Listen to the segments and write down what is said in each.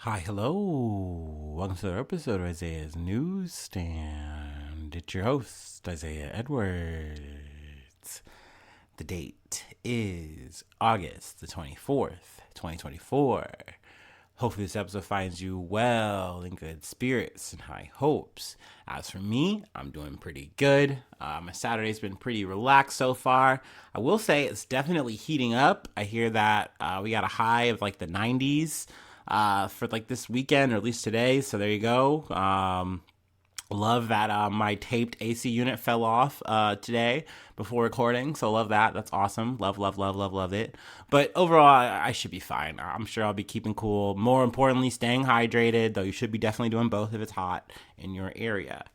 Hi, hello. Welcome to another episode of Isaiah's Newsstand. It's your host, Isaiah Edwards. The date is August the 24th, 2024. Hopefully this episode finds you well, in good spirits, and high hopes. As for me, I'm doing pretty good. My Saturday's been pretty relaxed so far. I will say it's definitely heating up. I hear that we got a high of like the 90s for like this weekend, or at least today. So there you go. Love that my taped AC unit fell off today before recording. So love that. That's awesome. Love it. But overall, I should be fine. I'm sure I'll be keeping cool. More importantly, staying hydrated, though you should be definitely doing both if it's hot in your area.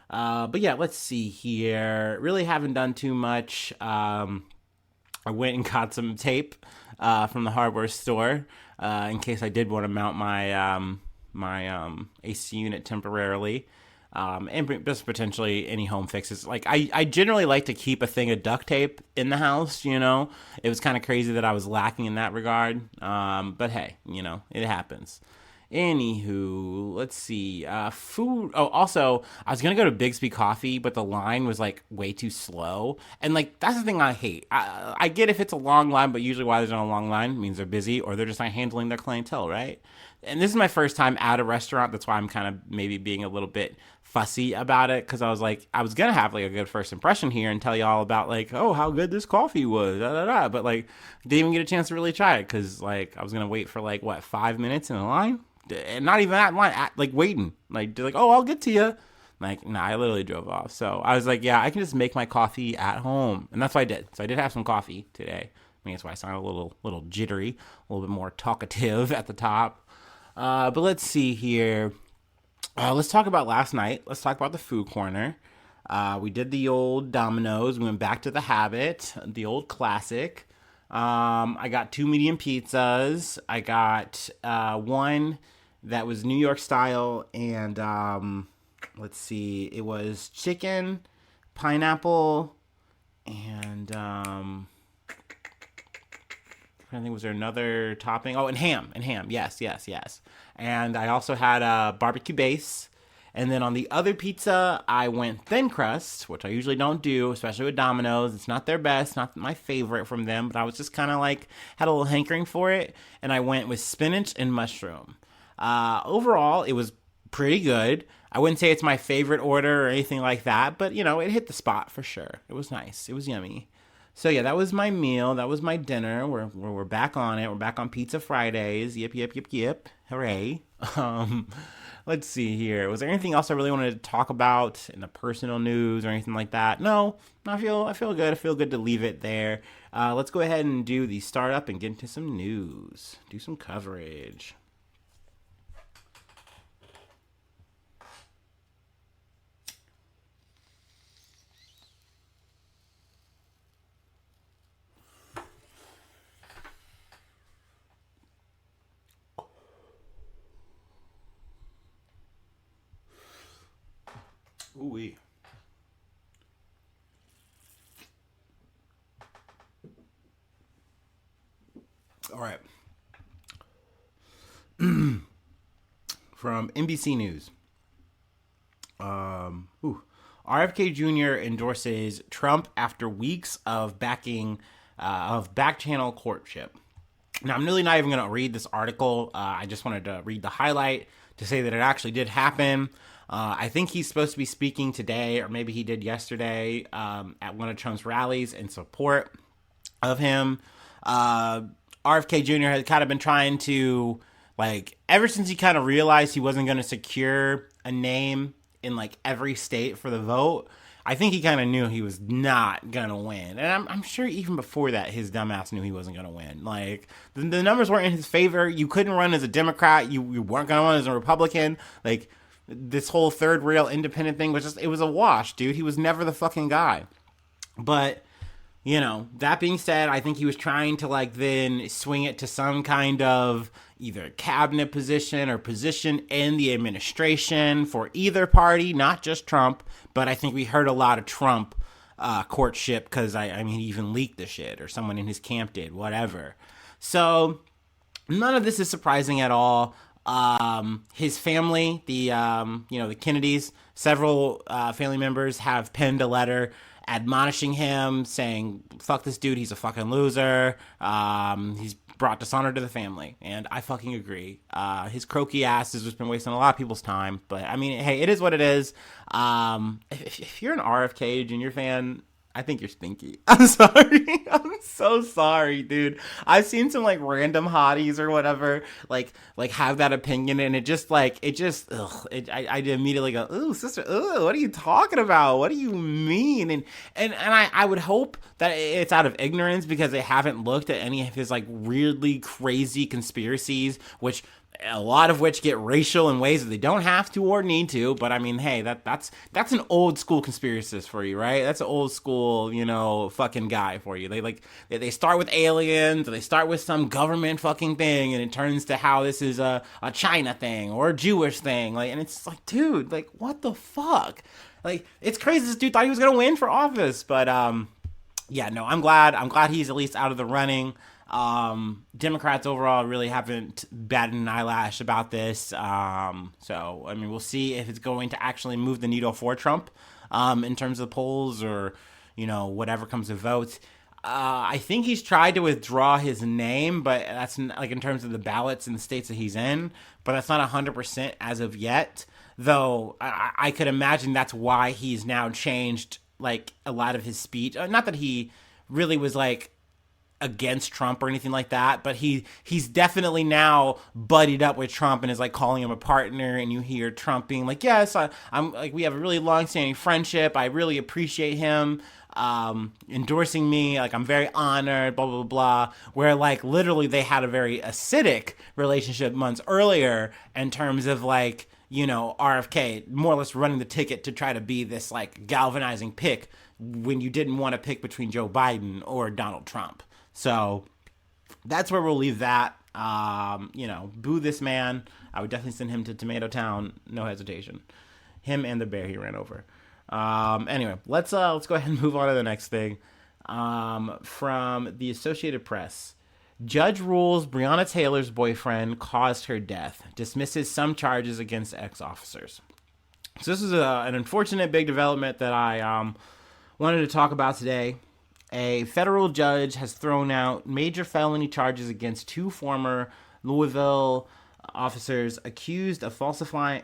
But yeah, let's see here. Really haven't done too much. I went and got some tape from the hardware store in case I did want to mount my AC unit temporarily. And just potentially any home fixes. Like I generally like to keep a thing of duct tape in the house, you know. It was kind of crazy that I was lacking in that regard. But hey, you know, it happens. Anywho, let's see. Food. Oh, also, I was gonna go to Bixby Coffee, but the line was like way too slow, and like that's the thing I hate. I get if it's a long line, but usually why there's not a long line means they're busy or they're just not handling their clientele right. And this is my first time at a restaurant. That's why I'm kind of maybe being a little bit fussy about it, because I was like, I was gonna have like a good first impression here and tell you all about like, oh, how good this coffee was, but like didn't even get a chance to really try it because like I was gonna wait for like what 5 minutes in a line, and not even that line, like waiting, like they're like, oh, I'll get to you. Like, nah, I literally drove off. So I was like, yeah, I can just make my coffee at home, and that's what I did. So I did have some coffee today. I mean, that's why I sound a little jittery, a little bit more talkative at the top. But let's see here. Let's talk about last night. Let's talk about the food corner. We did the old Domino's. We went back to the habit, the old classic. I got 2 medium pizzas. I got one that was New York style, and let's see, it was chicken, pineapple, and I think was there another topping? Oh, and ham. Yes. And I also had a barbecue base. And then on the other pizza, I went thin crust, which I usually don't do, especially with Domino's. It's not their best, not my favorite from them, but I was just kind of like, had a little hankering for it. And I went with spinach and mushroom. Overall, it was pretty good. I wouldn't say it's my favorite order or anything like that, but you know, it hit the spot for sure. It was nice. It was yummy. So yeah, that was my meal. That was my dinner. We're back on it. We're back on Pizza Fridays. Yep. Hooray. Let's see here. Was there anything else I really wanted to talk about in the personal news or anything like that? No. I feel good. I feel good to leave it there. Let's go ahead and do the startup and get into some news. Do some coverage. Ooh-wee. All right. From NBC News. RFK Jr. endorses Trump after weeks of backing of back channel courtship. Now, I'm really not even going to read this article. I just wanted to read the highlight to say that it actually did happen. I think he's supposed to be speaking today, or maybe he did yesterday, at one of Trump's rallies in support of him. RFK Jr. has kind of been trying to, like, ever since he kind of realized he wasn't going to secure a name in, like, every state for the vote, I think he kind of knew he was not going to win. And I'm sure even before that, his dumbass knew he wasn't going to win. Like, the numbers weren't in his favor. You couldn't run as a Democrat. You weren't going to run as a Republican. Like, this whole third rail independent thing was just, it was a wash, dude. He was never the fucking guy. But, you know, that being said, I think he was trying to, like, then swing it to some kind of either cabinet position or position in the administration for either party, not just Trump. But I think we heard a lot of Trump courtship because, I mean, he even leaked the shit, or someone in his camp did, whatever. So none of this is surprising at all. His family, the Kennedys, several family members have penned a letter admonishing him, saying, "Fuck this dude. He's a fucking loser. He's brought dishonor to the family," and I fucking agree. His croaky ass has just been wasting a lot of people's time. But I mean, hey, it is what it is. If you're an RFK Jr. fan, I think you're stinky. I'm sorry. I'm so sorry, dude. I've seen some like random hotties or whatever like have that opinion, and I immediately go, "Ooh, sister, ooh, what are you talking about? What do you mean?" And I would hope that it's out of ignorance, because they haven't looked at any of his like weirdly crazy conspiracies, which a lot of which get racial in ways that they don't have to or need to. But I mean, hey, that's an old school conspiracist for you, right? That's an old school, fucking guy for you. They start with aliens, or they start with some government fucking thing, and it turns to how this is a China thing or a Jewish thing. And it's like, dude, what the fuck? It's crazy. This dude thought he was gonna win for office, but yeah, no, I'm glad he's at least out of the running. Democrats overall really haven't batted an eyelash about this. So, I mean, we'll see if it's going to actually move the needle for Trump, in terms of the polls, or, whatever comes to votes. I think he's tried to withdraw his name, but that's in terms of the ballots in the states that he's in, but that's not 100% as of yet. Though I could imagine that's why he's now changed, a lot of his speech. Not that he really was, against Trump or anything like that, but he's definitely now buddied up with Trump and is calling him a partner. And you hear Trump being like, "Yes, I'm we have a really long-standing friendship. I really appreciate him endorsing me. I'm very honored, blah blah blah." Where literally they had a very acidic relationship months earlier, in terms of RFK more or less running the ticket to try to be this galvanizing pick when you didn't want to pick between Joe Biden or Donald Trump. So that's where we'll leave that. Boo this man. I would definitely send him to Tomato Town, no hesitation. Him and the bear he ran over. Anyway, let's go ahead and move on to the next thing. From the Associated Press. Judge rules Breonna Taylor's boyfriend caused her death. Dismisses some charges against ex-officers. So this is an unfortunate big development that I wanted to talk about today. A federal judge has thrown out major felony charges against two former Louisville officers accused of falsifying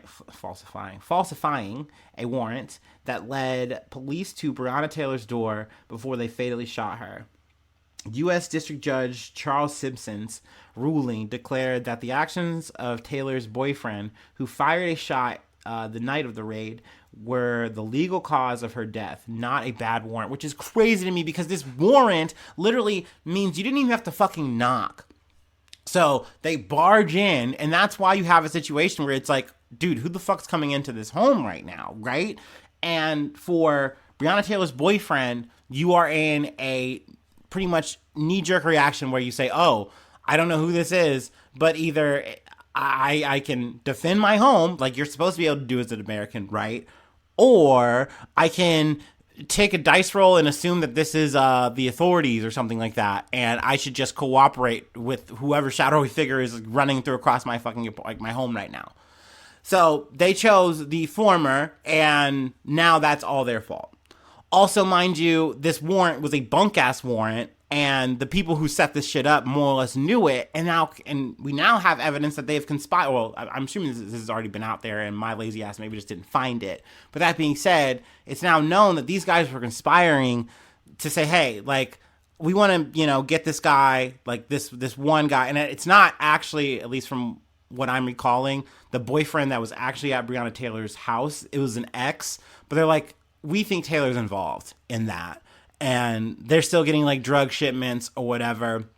a warrant that led police to Breonna Taylor's door before they fatally shot her. U.S. District Judge Charles Simpson's ruling declared that the actions of Taylor's boyfriend, who fired a shot the night of the raid, were the legal cause of her death, not a bad warrant, which is crazy to me, because this warrant literally means you didn't even have to fucking knock. So they barge in, and that's why you have a situation where it's dude, who the fuck's coming into this home right now, right? And for Breonna Taylor's boyfriend, you are in a pretty much knee-jerk reaction where you say, "Oh, I don't know who this is, but either I can defend my home, like you're supposed to be able to do as an American, right? Or I can take a dice roll and assume that this is the authorities or something like that, and I should just cooperate with whoever shadowy figure is running through across my fucking my home right now." So they chose the former, and now that's all their fault. Also, mind you, this warrant was a bunk-ass warrant, and the people who set this shit up more or less knew it, and we now have evidence that they have conspired. Well, I'm assuming this has already been out there, and my lazy ass maybe just didn't find it. But that being said, it's now known that these guys were conspiring to say, "Hey, we want to, get this guy, this one guy," and it's not actually, at least from what I'm recalling, the boyfriend that was actually at Breonna Taylor's house. It was an ex, but they're we think Taylor's involved in that. And they're still getting drug shipments or whatever.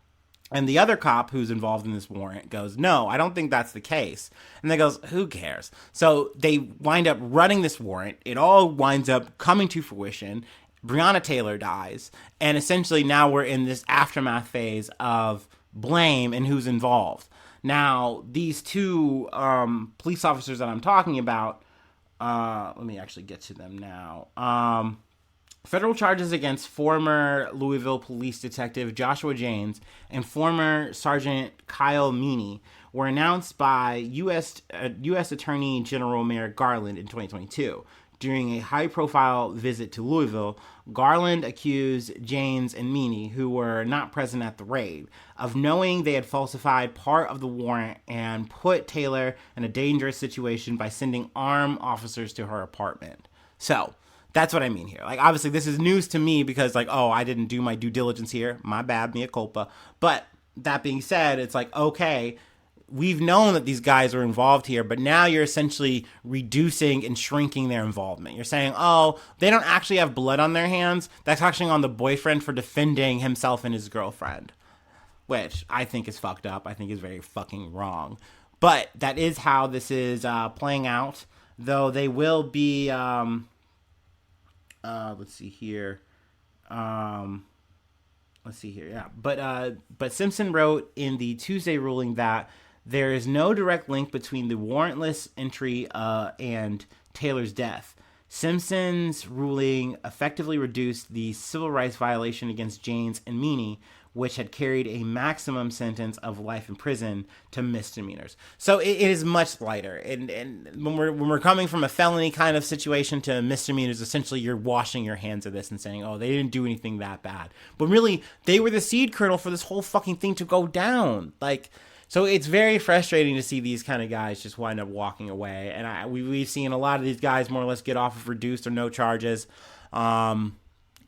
And the other cop who's involved in this warrant goes, "No, I don't think that's the case." And they goes, "Who cares?" So they wind up running this warrant. It all winds up coming to fruition. Breonna Taylor dies. And essentially now we're in this aftermath phase of blame and who's involved. Now, these two police officers that I'm talking about, let me actually get to them now. Federal charges against former Louisville police detective Joshua James and former Sergeant Kyle Meany were announced by U.S. Attorney General Merrick Garland in 2022. During a high-profile visit to Louisville, Garland accused James and Meany, who were not present at the raid, of knowing they had falsified part of the warrant and put Taylor in a dangerous situation by sending armed officers to her apartment. So, that's what I mean here. Like, obviously, this is news to me because, like, oh, I didn't do my due diligence here. My bad, mea culpa. But that being said, it's like, okay, we've known that these guys are involved here, but now you're essentially reducing and shrinking their involvement. You're saying, oh, they don't actually have blood on their hands. That's actually on the boyfriend for defending himself and his girlfriend, which I think is fucked up. I think is very fucking wrong. But that is how this is playing out, though they will be... let's see here. Yeah. But Simpson wrote in the Tuesday ruling that there is no direct link between the warrantless entry and Taylor's death. Simpson's ruling effectively reduced the civil rights violation against James and Meany, which had carried a maximum sentence of life in prison, to misdemeanors. So it is much lighter. And when we're coming from a felony kind of situation to misdemeanors, essentially you're washing your hands of this and saying, oh, they didn't do anything that bad. But really, they were the seed kernel for this whole fucking thing to go down. Like, so it's very frustrating to see these kind of guys just wind up walking away. And we've seen a lot of these guys more or less get off of reduced or no charges.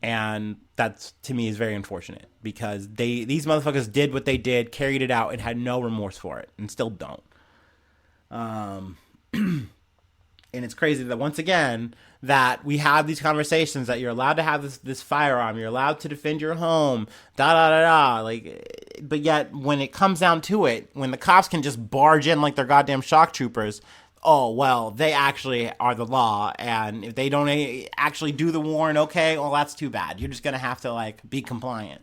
And that's, to me, is very unfortunate because these motherfuckers did what they did, carried it out, and had no remorse for it, and still don't. And it's crazy that, once again, that we have these conversations that you're allowed to have this firearm, you're allowed to defend your home, like, but yet when it comes down to it, when the cops can just barge in like they're goddamn shock troopers, oh, well, they actually are the law, and if they don't actually do the warrant, okay, well, that's too bad. You're just going to have to, like, be compliant.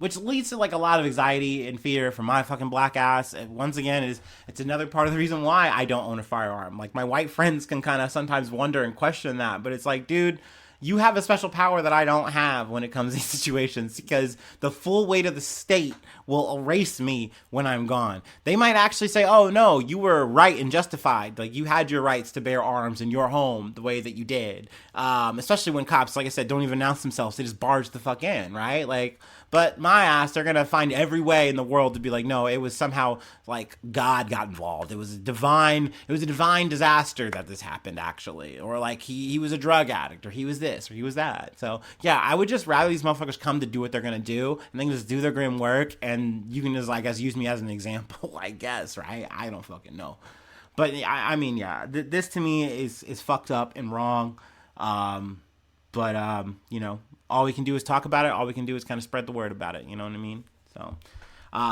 Which leads to, like, a lot of anxiety and fear for my fucking black ass. And once again, it's another part of the reason why I don't own a firearm. Like, my white friends can kind of sometimes wonder and question that, but it's like, dude, you have a special power that I don't have when it comes to these situations, because the full weight of the state will erase me when I'm gone. They might actually say, oh, no, you were right and justified. Like, you had your rights to bear arms in your home the way that you did. Especially when cops, like I said, don't even announce themselves. They just barge the fuck in, right? Like, but my ass, they're going to find every way in the world to be like, no, it was somehow like God got involved. It was a divine disaster that this happened, actually. Or like he was a drug addict, or he was this, or he was that. So yeah, I would just rather these motherfuckers come to do what they're going to do, and then just do their grim work, and you can just, I guess, use me as an example, I guess, right? I don't fucking know. But I mean, yeah, this to me is fucked up and wrong. But you know, all we can do is talk about it. All we can do is kind of spread the word about it. You know what I mean? So,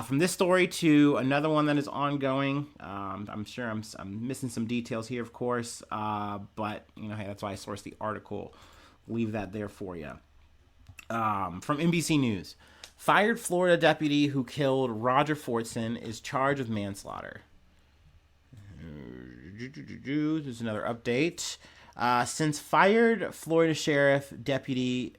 from this story to another one that is ongoing, I'm sure I'm missing some details here, of course. But you know, hey, that's why I sourced the article. Leave that there for you. From NBC News, fired Florida deputy who killed Roger Fortson is charged with manslaughter. There's another update. Since fired Florida sheriff's deputy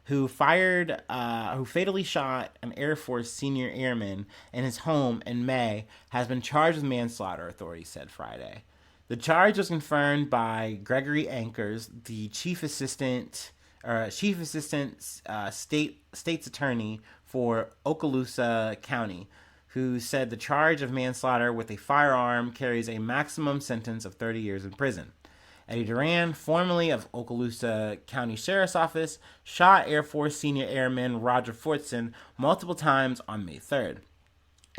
who fatally shot an Air Force senior airman in his home in May has been charged with manslaughter, authorities said Friday. The charge was confirmed by Gregory Ankers, the chief assistant state's attorney for Okaloosa County, who said the charge of manslaughter with a firearm carries a maximum sentence of 30 years in prison. Eddie Duran, formerly of Okaloosa County Sheriff's Office, shot Air Force Senior Airman Roger Fortson multiple times on May 3rd,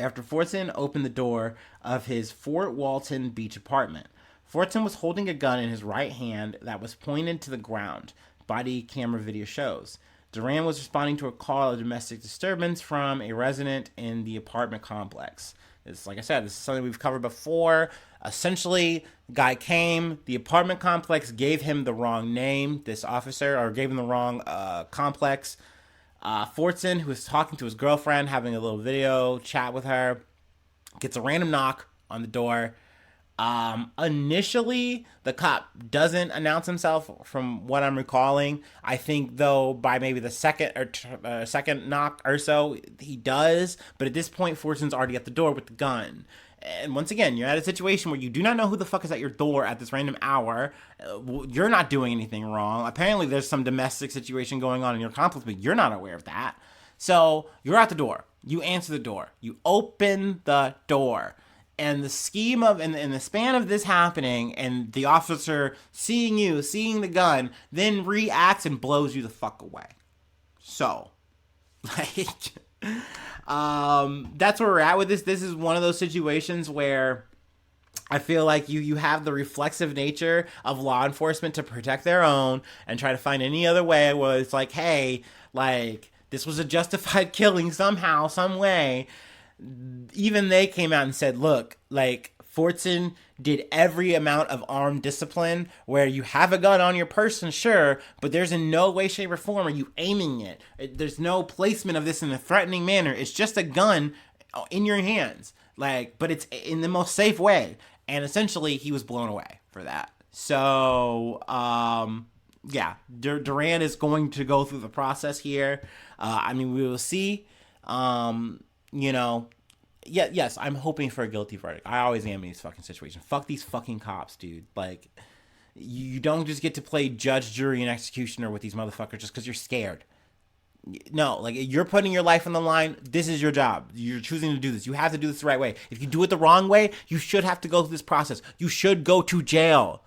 after Fortson opened the door of his Fort Walton Beach apartment. Fortson was holding a gun in his right hand that was pointed to the ground, body camera video shows. Duran was responding to a call of domestic disturbance from a resident in the apartment complex. It's like I said, this is something we've covered before. Essentially, guy came, the apartment complex gave him the wrong name, this officer, or gave him the wrong complex. Fortson, who was talking to his girlfriend, having a little video chat with her, gets a random knock on the door. Initially, the cop doesn't announce himself, from what I'm recalling. I think though by maybe the second knock or so, he does. But at this point, Fortson's already at the door with the gun. And once again, you're at a situation where you do not know who the fuck is at your door at this random hour. You're not doing anything wrong. Apparently, there's some domestic situation going on in your complex, but you're not aware of that. So you're at the door. You answer the door. You open the door. And the scheme of, in the span of this happening, and the officer seeing you, seeing the gun, then reacts and blows you the fuck away. So, like, that's where we're at with this. This is one of those situations where I feel like you have the reflexive nature of law enforcement to protect their own and try to find any other way where it's like, hey, like, this was a justified killing somehow, some way. Even they came out and said, look, like, Fortson did every amount of armed discipline where you have a gun on your person, sure, but there's in no way, shape, or form are you aiming it. There's no placement of this in a threatening manner. It's just a gun in your hands, like, but it's in the most safe way. And essentially, he was blown away for that. So, yeah, Duran is going to go through the process here. I mean, we will see. You know, yes, I'm hoping for a guilty verdict. I always am in these fucking situations. Fuck these fucking cops, dude. Like, you don't just get to play judge, jury, and executioner with these motherfuckers just because you're scared. No, like, you're putting your life on the line. This is your job. You're choosing to do this. You have to do this the right way. If you do it the wrong way, you should have to go through this process. You should go to jail.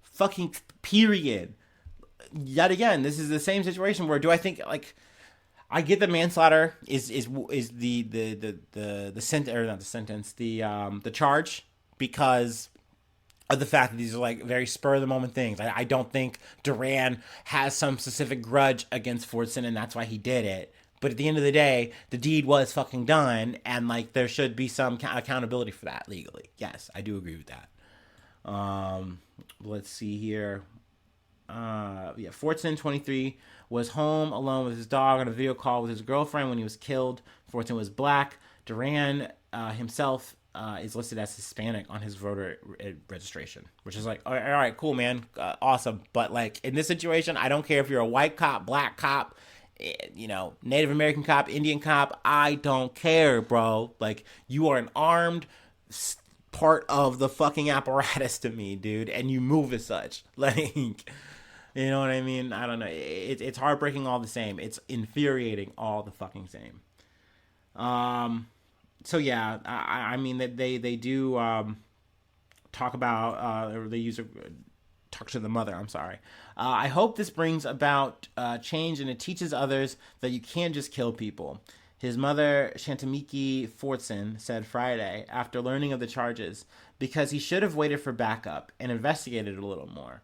Fucking period. Yet again, this is the same situation where do I think, like, I get that manslaughter is the sentence, or not the sentence, the charge, because of the fact that these are like very spur of the moment things. I don't think Duran has some specific grudge against Fortson and that's why he did it. But at the end of the day, the deed was fucking done, and like there should be some accountability for that legally. Yes, I do agree with that. Let's see here. Fortson, 23, was home alone with his dog on a video call with his girlfriend when he was killed. Fortson was black. Duran himself is listed as Hispanic on his voter registration, which is like, all right, cool, man, awesome. But like in this situation, I don't care if you're a white cop, black cop, you know, Native American cop, Indian cop. I don't care, bro. Like, you are an armed part of the fucking apparatus to me, dude, and you move as such. Like, you know what I mean? I don't know. It's heartbreaking all the same. It's infuriating all the fucking same. So yeah, I mean that they do talk about or they talk to the mother. I'm sorry. I hope this brings about change and it teaches others that you can't just kill people. His mother, Shantamiki Fortson, said Friday after learning of the charges, because he should have waited for backup and investigated a little more.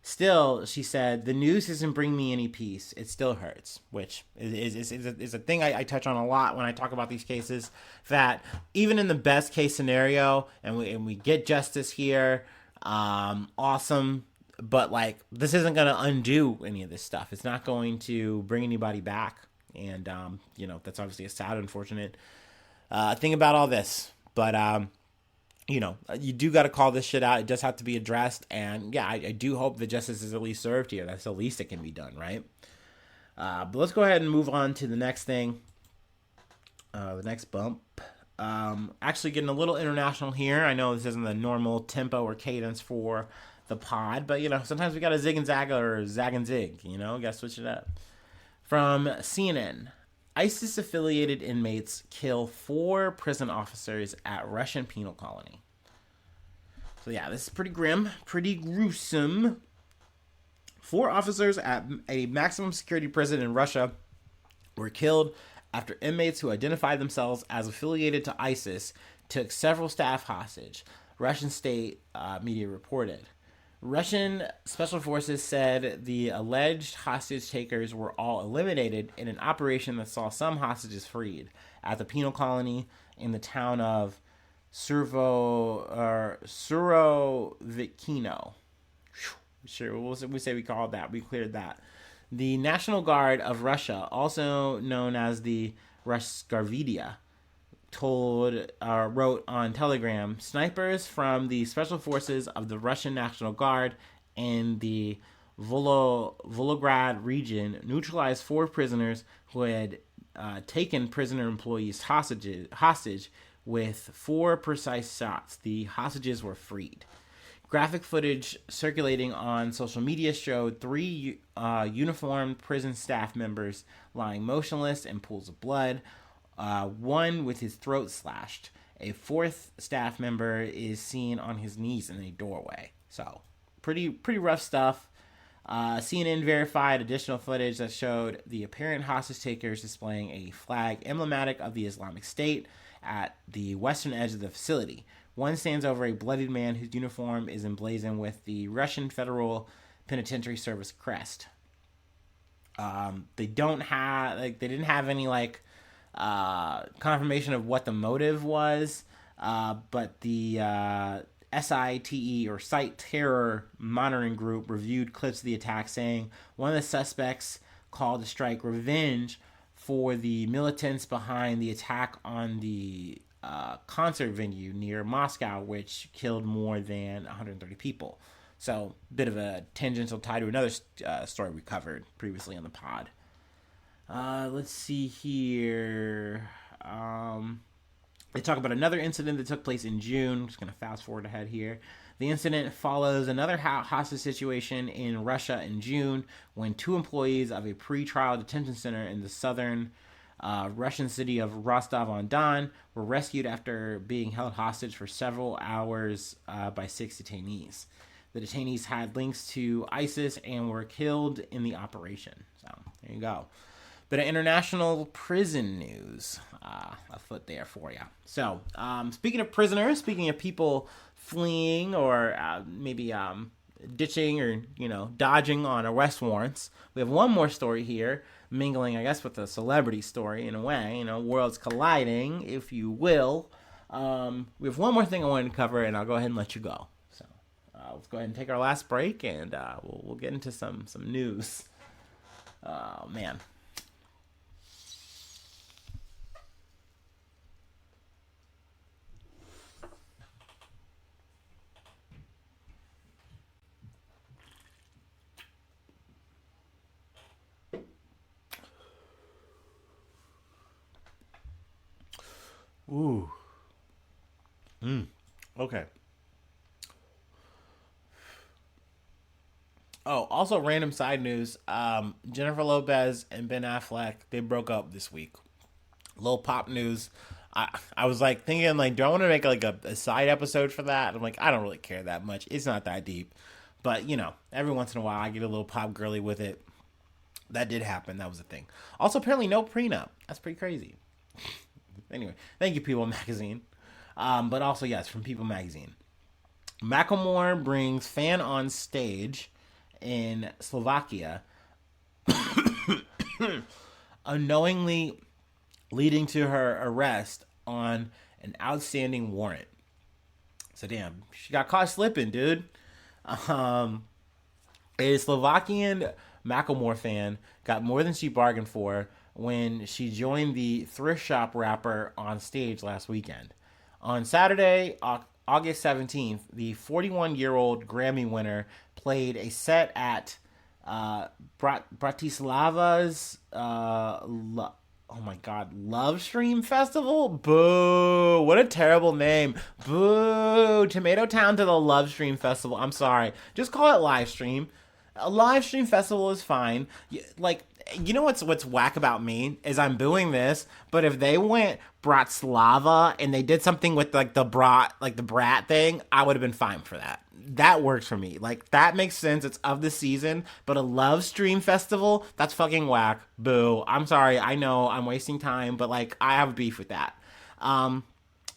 Still, she said, the news doesn't bring me any peace. It still hurts, which is a thing I touch on a lot when I talk about these cases, that even in the best case scenario, and we get justice here, awesome, but like, this isn't going to undo any of this stuff. It's not going to bring anybody back. And, you know, that's obviously a sad, unfortunate thing about all this. But, you know, you do got to call this shit out. It does have to be addressed. And, yeah, I do hope that justice is at least served here. That's the least that can be done, right? But let's go ahead and move on to the next thing. The next bump. Actually getting a little international here. I know this isn't the normal tempo or cadence for the pod. But, you know, sometimes we got to zig and zag or zag and zig. You know, got to switch it up. From CNN, ISIS-affiliated inmates kill 4 prison officers at Russian penal colony. So yeah, this is pretty grim, pretty gruesome. 4 officers at a maximum security prison in Russia were killed after inmates who identified themselves as affiliated to ISIS took several staff hostage, Russian state media reported. Russian special forces said the alleged hostage takers were all eliminated in an operation that saw some hostages freed at the penal colony in the town of Surovikino. Sure, we say we called that. We cleared that. The National Guard of Russia, also known as the Rashgarvidia, wrote on Telegram, snipers from the special forces of the Russian National Guard in the Volgograd region neutralized 4 prisoners who had taken prisoner employees hostage with 4 precise shots. The hostages were freed. Graphic footage circulating on social media showed 3 uniformed prison staff members lying motionless in pools of blood, one with his throat slashed. A 4th staff member is seen on his knees in a doorway. So, pretty rough stuff. CNN verified additional footage that showed the apparent hostage takers displaying a flag emblematic of the Islamic State at the western edge of the facility. One stands over a bloodied man whose uniform is emblazoned with the Russian Federal Penitentiary Service crest. They didn't have any confirmation of what the motive was, but the SITE or Site Terror Monitoring Group reviewed clips of the attack, saying one of the suspects called the strike revenge for the militants behind the attack on the concert venue near Moscow, which killed more than 130 people. So, a bit of a tangential tie to another story we covered previously on the pod. Let's see here. They talk about another incident that took place in June. I'm just going to fast forward ahead here. The incident follows another hostage situation in Russia in June when 2 employees of a pre-trial detention center in the southern Russian city of Rostov-on-Don were rescued after being held hostage for several hours by 6 detainees. The detainees had links to ISIS and were killed in the operation. So, there you go. Bit of international prison news afoot there for you. So, speaking of prisoners, speaking of people fleeing or maybe ditching or, dodging on arrest warrants, we have one more story here, mingling, I guess, with a celebrity story in a way, worlds colliding, if you will. We have one more thing I wanted to cover, and I'll go ahead and let you go. So, let's go ahead and take our last break, and we'll get into some news. Oh, man. Ooh. Okay. Oh, also random side news. Jennifer Lopez and Ben Affleck, they broke up this week. Little pop news. I was thinking do I want to make a side episode for that? I'm I don't really care that much. It's not that deep. But, every once in a while I get a little pop girly with it. That did happen. That was a thing. Also, apparently no prenup. That's pretty crazy. Anyway, thank you, People Magazine. But also, yes, from People Magazine. Macklemore brings fan on stage in Slovakia, unknowingly leading to her arrest on an outstanding warrant. So, damn, she got caught slipping, dude. A Slovakian Macklemore fan got more than she bargained for when she joined the thrift shop rapper on stage last weekend. On Saturday, August 17th, the 41-year-old Grammy winner played a set at Bratislava's Love Stream Festival? Boo! What a terrible name. Boo! Tomato Town to the Love Stream Festival. I'm sorry. Just call it live stream. A live stream festival is fine. You know what's whack about me is I'm booing this, but if they went Bratislava and they did something with the brat thing, I would have been fine for that. That works for me. That makes sense. It's of the season, but a love stream festival, that's fucking whack. Boo. I'm sorry. I know I'm wasting time, but I have beef with that.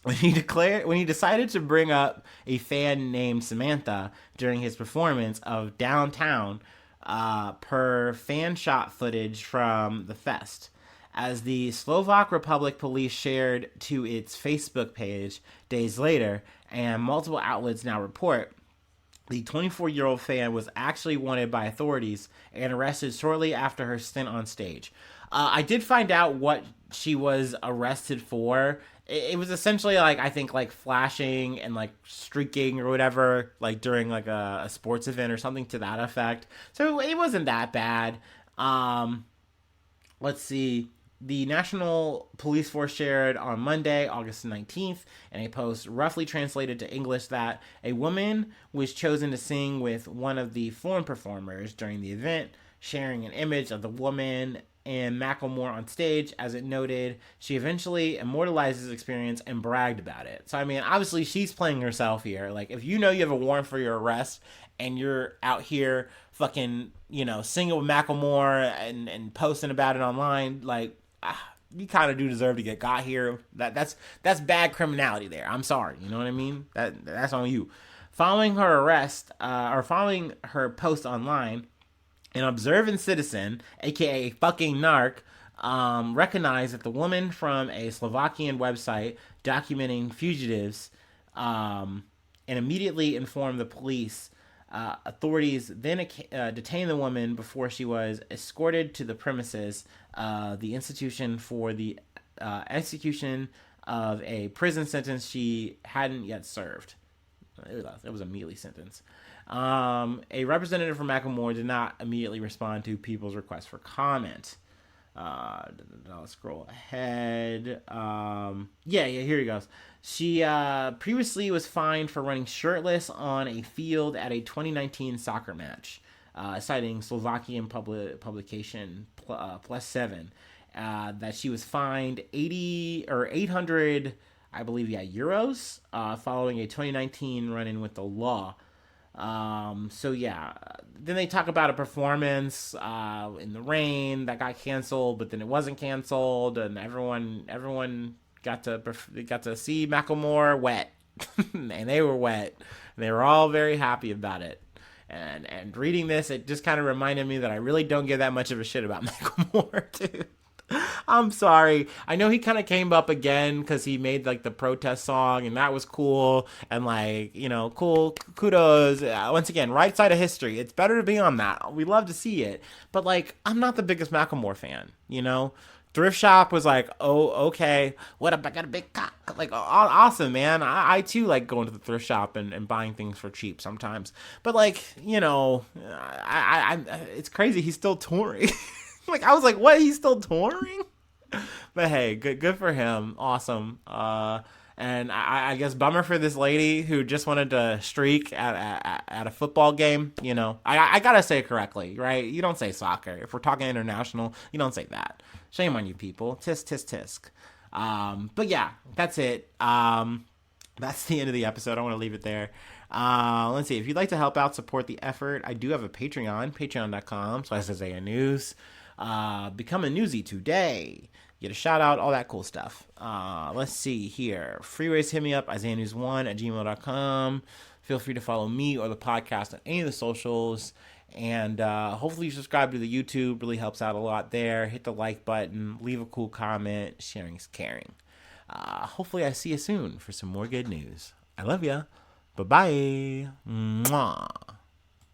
When he decided to bring up a fan named Samantha during his performance of Downtown, per fan shot footage from the fest. As the Slovak Republic Police shared to its Facebook page days later, and multiple outlets now report, the 24-year-old fan was actually wanted by authorities and arrested shortly after her stint on stage. I did find out what she was arrested for. It was essentially like, I think, like flashing and like streaking or whatever, like during like a sports event or something to that effect. So it wasn't that bad. Let's see. The National Police Force shared on Monday, August 19th, in a post roughly translated to English that a woman was chosen to sing with one of the foreign performers during the event, sharing an image of the woman and Macklemore on stage. As it noted, she eventually immortalized his experience and bragged about it. So, I mean, obviously she's playing herself here. Like, if you know you have a warrant for your arrest and you're out here fucking, singing with Macklemore and posting about it online, like, you kind of do deserve to get got here. That's bad criminality there. I'm sorry. You know what I mean? That's on you. Following her arrest, or following her post online, an observant citizen, aka fucking narc, recognized that the woman from a Slovakian website documenting fugitives, and immediately informed the police. Authorities then detained the woman before she was escorted to the premises, the institution for the execution of a prison sentence she hadn't yet served. It was a mealy sentence. A representative from Macklemore did not immediately respond to people's request for comment. I'll scroll ahead. Here he goes. She previously was fined for running shirtless on a field at a 2019 soccer match, citing Slovakian publication Plus 7, that she was fined 800, I believe, euros, following a 2019 run-in with the law. Then they talk about a performance in the rain that got canceled, but then it wasn't canceled, and everyone got to see Macklemore wet, and they were wet. And they were all very happy about it. And reading this, it just kind of reminded me that I really don't give that much of a shit about Macklemore, dude. I'm sorry. I know he kind of came up again because he made like the protest song, and that was cool. And like, cool, kudos. Once again, right side of history. It's better to be on that. We love to see it. But like, I'm not the biggest Macklemore fan, Thrift Shop was like, oh, okay. What up? I got a big cock. Like, awesome, man. I too like going to the thrift shop and buying things for cheap sometimes. But like, it's crazy. He's still touring. Like, I was like, what? He's still touring? But hey, good for him. Awesome. And I guess bummer for this lady who just wanted to streak at a football game. I gotta say it correctly, right? You don't say soccer. If we're talking international, you don't say that. Shame on you people. Tisk, tisk, tisk. But yeah, that's it. That's the end of the episode. I want to leave it there. Let's see. If you'd like to help out, support the effort, I do have a Patreon, patreon.com/Isaiah News. Become a newsie today. Get a shout out, all that cool stuff. Let's see here. Free ways to hit me up, isaiahnews1@gmail.com. Feel free to follow me or the podcast on any of the socials. And hopefully you subscribe to the YouTube. Really helps out a lot there. Hit the like button. Leave a cool comment. Sharing is caring. Hopefully I see you soon for some more good news. I love ya. Bye-bye. Mwah.